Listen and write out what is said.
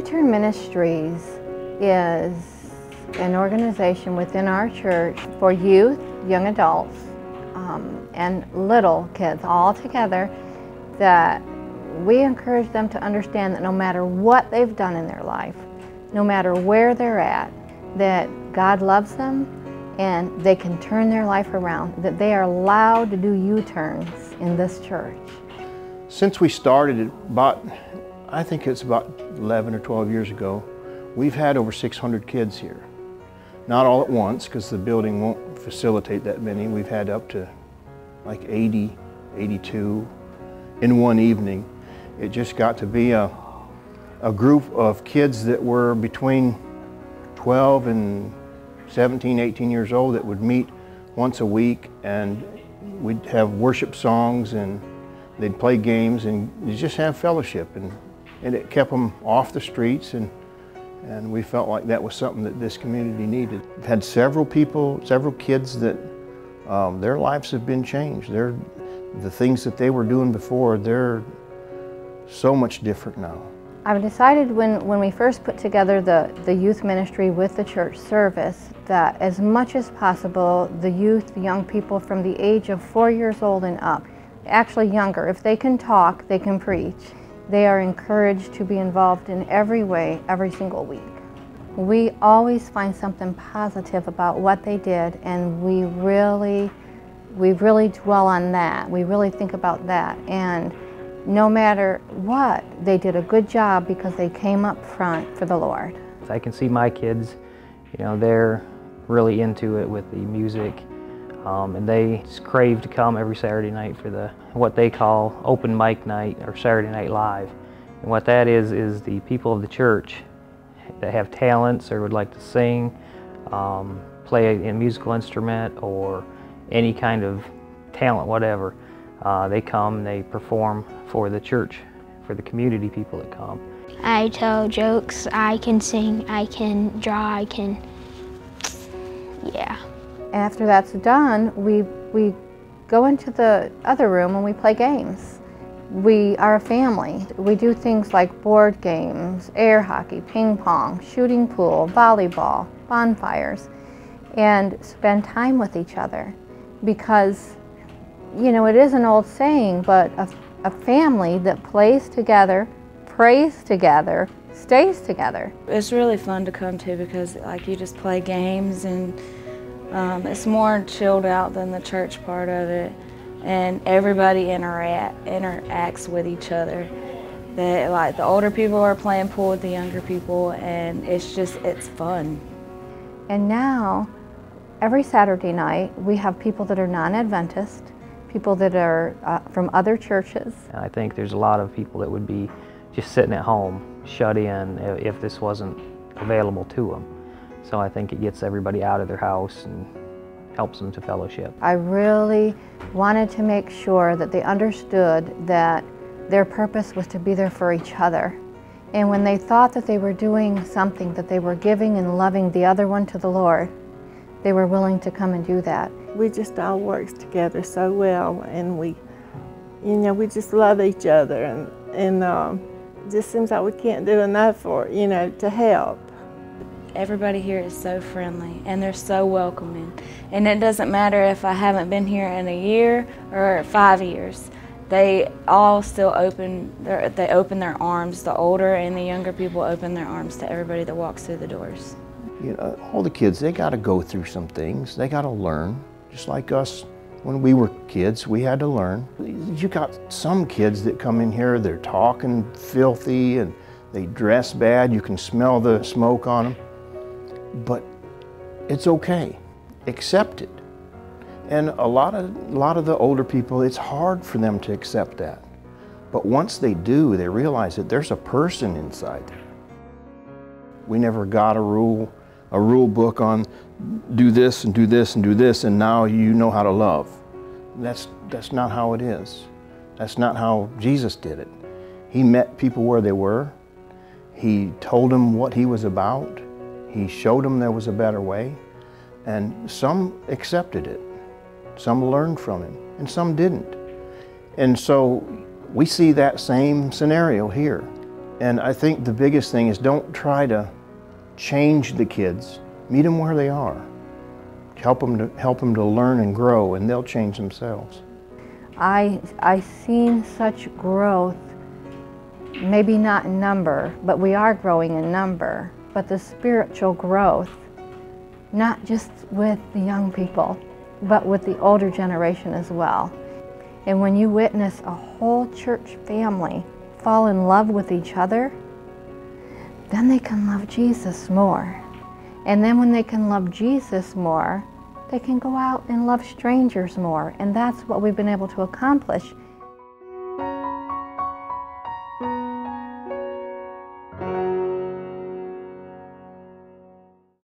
U-Turn Ministries is an organization within our church for youth, young adults, and little kids all together, that we encourage them to understand that no matter what they've done in their life, no matter where they're at, that God loves them and they can turn their life around, that they are allowed to do U-turns in this church. Since we started I think it's about 11 or 12 years ago, we've had over 600 kids here. Not all at once, because the building won't facilitate that many. We've had up to like 80, 82 in one evening. It just got to be a group of kids that were between 12 and 17, 18 years old that would meet once a week, and we'd have worship songs and they'd play games and you just have fellowship, and it kept them off the streets, and we felt like that was something that this community needed. We've had several kids that their lives have been changed. The things that they were doing before, they're so much different now. I've decided when we first put together the youth ministry with the church service, that as much as possible, the youth, the young people from the age of 4 years old and up, actually younger, if they can talk, they can preach. They are encouraged to be involved in every way, every single week. We always find something positive about what they did, and we really dwell on that. We really think about that, and no matter what, they did a good job because they came up front for the Lord. I can see my kids, they're really into it with the music, and they just crave to come every Saturday night for what they call open mic night or Saturday Night Live. And what that is the people of the church that have talents or would like to sing, play a musical instrument, or any kind of talent, whatever. They come, they perform for the church, for the community people that come. I tell jokes, I can sing, I can draw, yeah. After that's done, we go into the other room and we play games. We are a family. We do things like board games, air hockey, ping pong, shooting pool, volleyball, bonfires, and spend time with each other. Because, it is an old saying, but a family that plays together, prays together, stays together. It's really fun to come to because you just play games, and it's more chilled out than the church part of it, and everybody interacts with each other. The older people are playing pool with the younger people, and it's fun. And now, every Saturday night, we have people that are non-Adventist, people that are from other churches. I think there's a lot of people that would be just sitting at home, shut in, if this wasn't available to them. So I think it gets everybody out of their house and helps them to fellowship. I really wanted to make sure that they understood that their purpose was to be there for each other. And when they thought that they were doing something, that they were giving and loving the other one to the Lord, they were willing to come and do that. We just all work together so well, and we just love each other, and it just seems like we can't do enough to help. Everybody here is so friendly, and they're so welcoming. And it doesn't matter if I haven't been here in a year or 5 years. They all still open their arms. The older and the younger people open their arms to everybody that walks through the doors. All the kids, they got to go through some things. They got to learn, just like us. When we were kids, we had to learn. You got some kids that come in here, they're talking filthy and they dress bad. You can smell the smoke on them. But it's okay. Accept it. And a lot of the older people, it's hard for them to accept that. But once they do, they realize that there's a person inside there. We never got a rule book on do this and do this and do this, and now you know how to love. That's not how it is. That's not how Jesus did it. He met people where they were. He told them what he was about. He showed them there was a better way, and some accepted it. Some learned from him, and some didn't. And so we see that same scenario here. And I think the biggest thing is don't try to change the kids. Meet them where they are. Help them to learn and grow, and they'll change themselves. I seen such growth, maybe not in number, but we are growing in number, but the spiritual growth, not just with the young people, but with the older generation as well. And when you witness a whole church family fall in love with each other, then they can love Jesus more. And then when they can love Jesus more, they can go out and love strangers more. And that's what we've been able to accomplish